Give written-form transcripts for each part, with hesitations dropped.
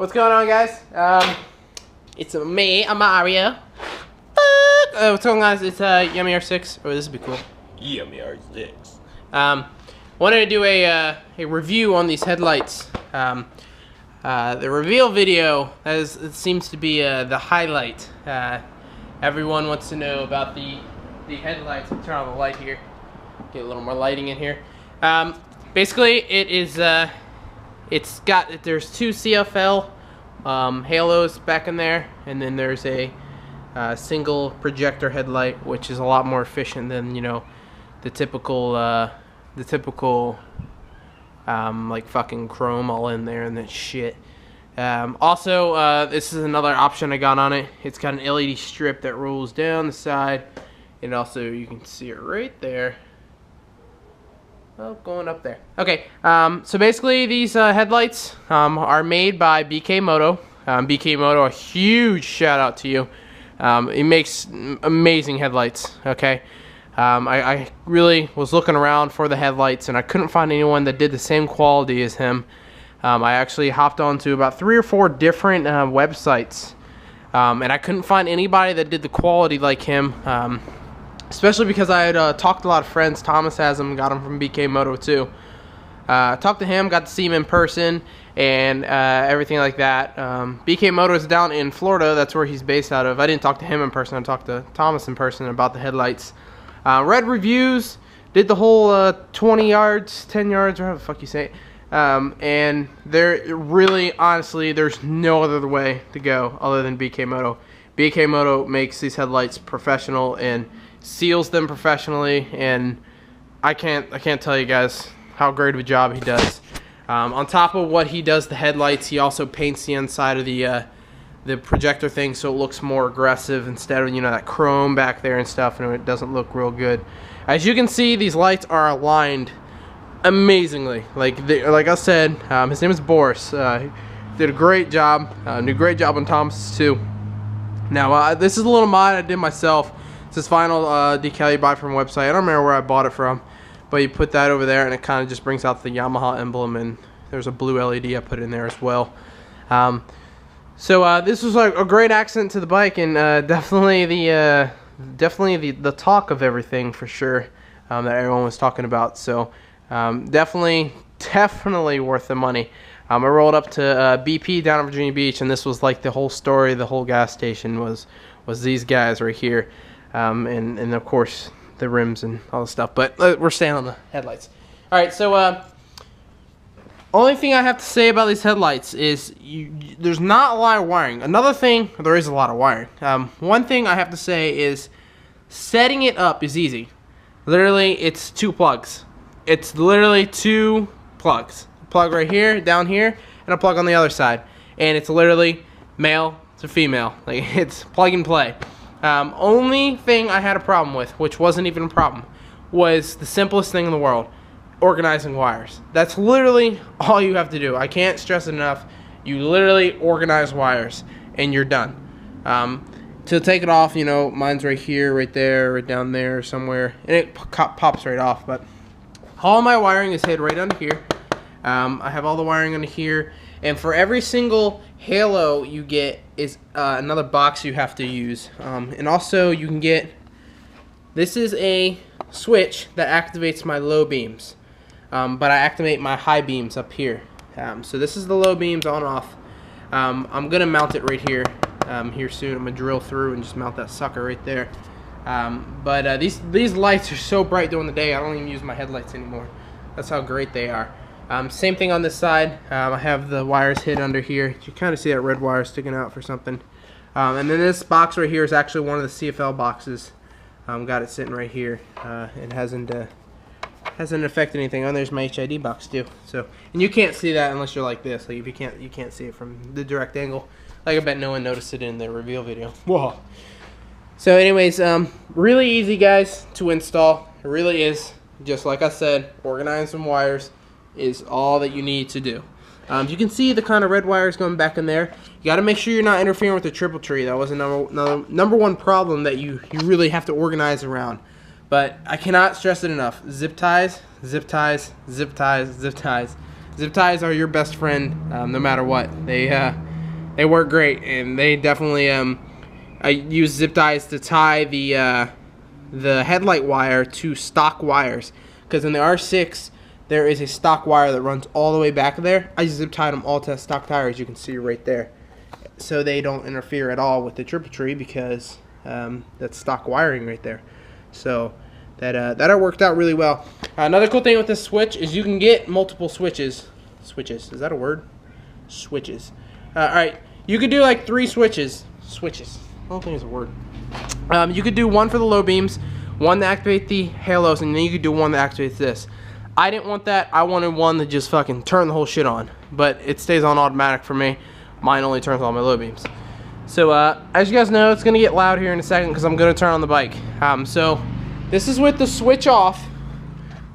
What's going on, guys? It's me, Mario. Fuck! What's going on, guys? It's Yummy R6. Oh, this would be cool. Yummy R6. Wanted to do a review on these headlights. The reveal video it seems to be the highlight. Everyone wants to know about the headlights. Turn on the light here. Get a little more lighting in here. Basically, it is. There's two CFL halos back in there, and then there's a single projector headlight, which is a lot more efficient than the typical like fucking chrome all in there and that shit. Also, this is another option I got on it. It's got an LED strip that rolls down the side, and also you can see it right there. Oh, going up there. Okay, so basically these headlights are made by Bkmoto. Bkmoto, a huge shout out to you. It makes amazing headlights, okay? I really was looking around for the headlights, and I couldn't find anyone that did the same quality as him. I actually hopped onto about 3 or 4 different websites, and I couldn't find anybody that did the quality like him. Especially because I had talked to a lot of friends. Thomas has them, got them from Bkmoto too. Talked to him, got to see him in person, and everything like that. Bkmoto is down in Florida. That's where he's based out of. I didn't talk to him in person. I talked to Thomas in person about the headlights. Read reviews, did the whole 20 yards, 10 yards, or how the fuck you say it. And there really, honestly, there's no other way to go other than Bkmoto. Bkmoto makes these headlights professional and seals them professionally, and I can't tell you guys how great of a job he does. On top of what he does the headlights, he also paints the inside of the projector thing so it looks more aggressive instead of that chrome back there and stuff, and it doesn't look real good. As you can see, these lights are aligned amazingly. Like I said, his name is Boris. He did a great job. Did a great job on Thomas too. Now this is a little mod I did myself. It's this vinyl decal you buy from a website. I don't remember where I bought it from, but you put that over there and it kind of just brings out the Yamaha emblem, and there's a blue LED I put in there as well. So this was like a great accent to the bike, and definitely the talk of everything for sure that everyone was talking about. So definitely worth the money. I rolled up to BP down in Virginia Beach, and this was like the whole story. The whole gas station was these guys right here. And of course the rims and all the stuff, but we're staying on the headlights. Alright, so only thing I have to say about these headlights is there's not a lot of wiring. Another thing, there is a lot of wiring. One thing I have to say is setting it up is easy. Literally, it's 2 plugs. It's literally 2 plugs. A plug right here, down here, and a plug on the other side. And it's literally male to female. Like, it's plug and play. Only thing I had a problem with, which wasn't even a problem, was the simplest thing in the world: organizing wires. That's literally all you have to do. I can't stress it enough. You literally organize wires and you're done. To take it off, mine's right here, right there, right down there somewhere, and it pops right off. But all my wiring is hid right under here. I have all the wiring under here, and for every single halo you get is another box you have to use, and also you can get, this is a switch that activates my low beams, but I activate my high beams up here. So this is the low beams on off. I'm gonna mount it right here here soon. I'm gonna drill through and just mount that sucker right there. But these lights are so bright during the day, I don't even use my headlights anymore. That's how great they are. Same thing on this side. I have the wires hid under here. You kind of see that red wire sticking out for something. And then this box right here is actually one of the CFL boxes. Got it sitting right here. It hasn't affected anything. Oh, there's my HID box too. So, and you can't see that unless you're like this. Like if you can't see it from the direct angle. Like I bet no one noticed it in the reveal video. Whoa. So, anyways, really easy, guys, to install. It really is. Just like I said, organizing some wires is all that you need to do. You can see the kind of red wires going back in there. You got to make sure you're not interfering with the triple tree. That was a number one problem that you really have to organize around. But I cannot stress it enough. Zip ties, zip ties, zip ties, zip ties. Zip ties are your best friend no matter what. They they work great, and they definitely I use zip ties to tie the headlight wire to stock wires, because in the R6 there is a stock wire that runs all the way back there. I zip tied them all to stock tires, you can see right there, so they don't interfere at all with the triple tree, because that's stock wiring right there. So that worked out really well. Another cool thing with this switch is you can get multiple switches. Switches, is that a word? Switches. Alright, you could do like 3 switches. Switches. I don't think it's a word. You could do one for the low beams, one to activate the halos, and then you could do one that activates this. I didn't want that. I wanted one to just fucking turn the whole shit on, but it stays on automatic for me. Mine only turns on my low beams. So as you guys know, it's gonna get loud here in a second because I'm gonna turn on the bike. So this is with the switch off.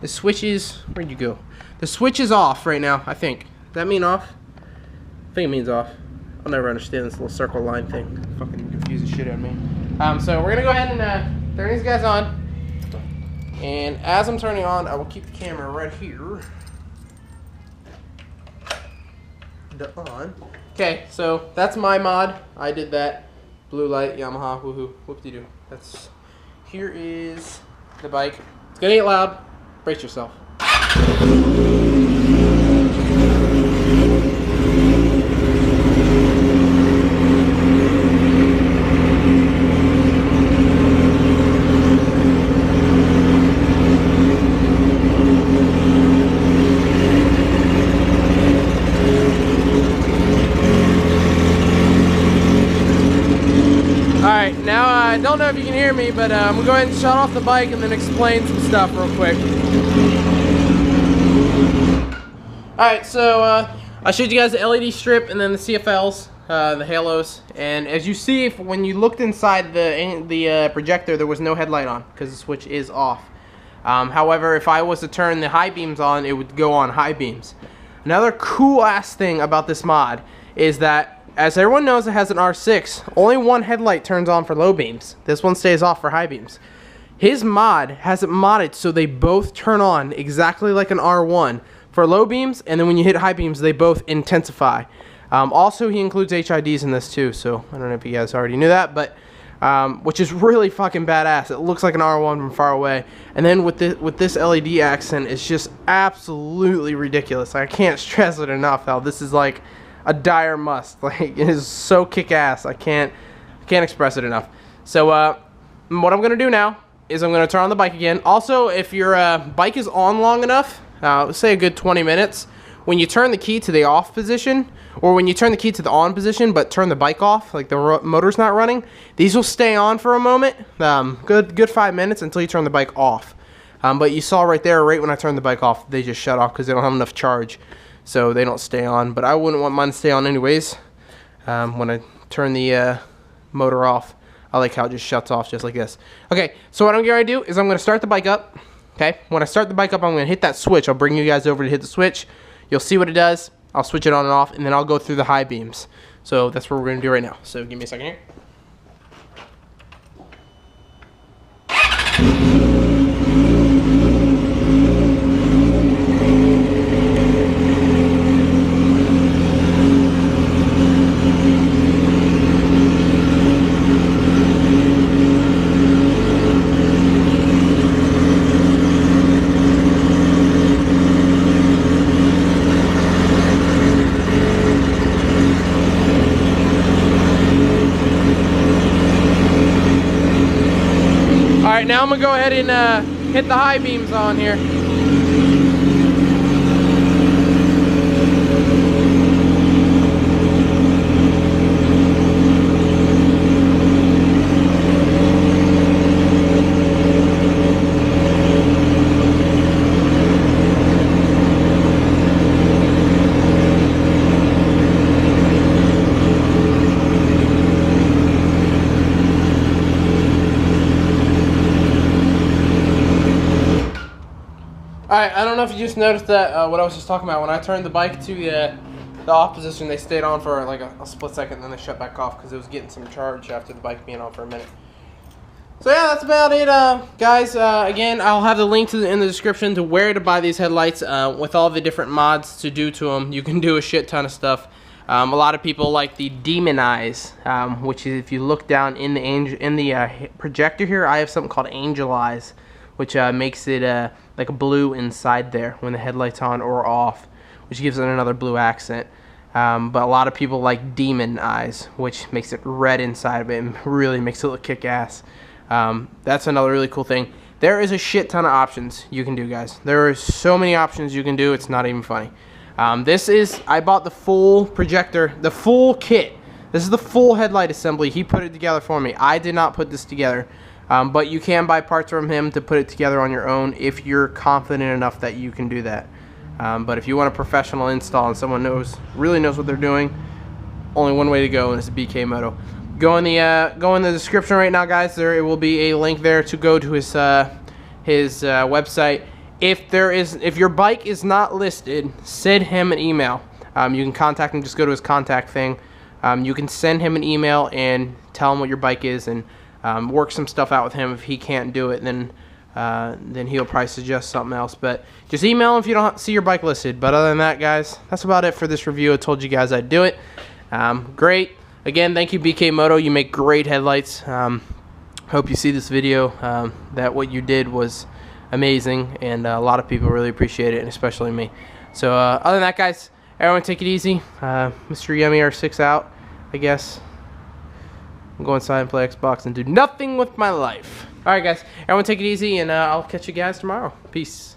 The switch is, where'd you go? The switch is off right now, I think. Does that mean off? I think it means off. I'll never understand this little circle line thing. It fucking confuses shit out of me. So we're gonna go ahead and turn these guys on. And as I'm turning on, I will keep the camera right here. On. Okay, so that's my mod. I did that. Blue light, Yamaha, woohoo, whoop-de-doo. That's, here is the bike. It's gonna get loud. Brace yourself. Alright, now I don't know if you can hear me, but I'm going to go ahead and shut off the bike and then explain some stuff real quick. Alright, so I showed you guys the LED strip and then the CFLs, the halos, and as you see, when you looked inside the projector, there was no headlight on because the switch is off. However, if I was to turn the high beams on, it would go on high beams. Another cool ass thing about this mod is that, as everyone knows, it has an R6. Only one headlight turns on for low beams. This one stays off for high beams. His mod has it modded so they both turn on exactly like an R1 for low beams, and then when you hit high beams, they both intensify. Also, he includes HIDs in this too, so I don't know if you guys already knew that, but which is really fucking badass. It looks like an R1 from far away, and then with this LED accent, it's just absolutely ridiculous. I can't stress it enough how this is like a dire must. Like, it is so kick-ass. I can't express it enough. So what I'm gonna do now is I'm gonna turn on the bike again. Also, if your bike is on long enough, let's say a good 20 minutes, when you turn the key to the off position, or when you turn the key to the on position but turn the bike off, like the motor's not running, these will stay on for a moment, good 5 minutes until you turn the bike off. But you saw right there, right when I turned the bike off, they just shut off because they don't have enough charge. So they don't stay on, but I wouldn't want mine to stay on anyways. When I turn the motor off, I like how it just shuts off just like this. Okay, so what I'm going to do is I'm going to start the bike up. Okay, when I start the bike up, I'm going to hit that switch. I'll bring you guys over to hit the switch. You'll see what it does. I'll switch it on and off, and then I'll go through the high beams. So that's what we're going to do right now. So give me a second here. Alright, now I'm going to go ahead and hit the high beams on here. Alright, I don't know if you just noticed that, what I was just talking about. When I turned the bike to the off position, they stayed on for like a split second, and then they shut back off because it was getting some charge after the bike being on for a minute. So yeah, that's about it, guys. Again, I'll have the link in the description to where to buy these headlights with all the different mods to do to them. You can do a shit ton of stuff. A lot of people like the demon eyes, which is, if you look down in the projector here, I have something called angel eyes, which makes it like a blue inside there when the headlight's on or off, which gives it another blue accent. But a lot of people like demon eyes, which makes it red inside of it and really makes it look kick-ass. That's another really cool thing. There is a shit ton of options you can do, guys. There are so many options you can do, it's not even funny. I bought the full projector, the full kit. This is the full headlight assembly. He put it together for me. I did not put this together. But you can buy parts from him to put it together on your own if you're confident enough that you can do that. But if you want a professional install and someone really knows what they're doing, only one way to go, and it's Bkmoto. Go in the description right now, guys. There will be a link there to go to his website. If your bike is not listed, send him an email. You can contact him. Just go to his contact thing. You can send him an email and tell him what your bike is, and work some stuff out with him. If he can't do it, then he'll probably suggest something else. But just email him if you don't see your bike listed. But other than that, guys, that's about it for this review. I told you guys I'd do it. Great. Again, thank you, Bkmoto. You make great headlights. Hope you see this video. That what you did was amazing, and a lot of people really appreciate it, and especially me. So other than that, guys, everyone take it easy. Mr. Yummy R6 out, I guess. Go inside and play Xbox and do nothing with my life. Alright, guys, everyone take it easy, and I'll catch you guys tomorrow. Peace.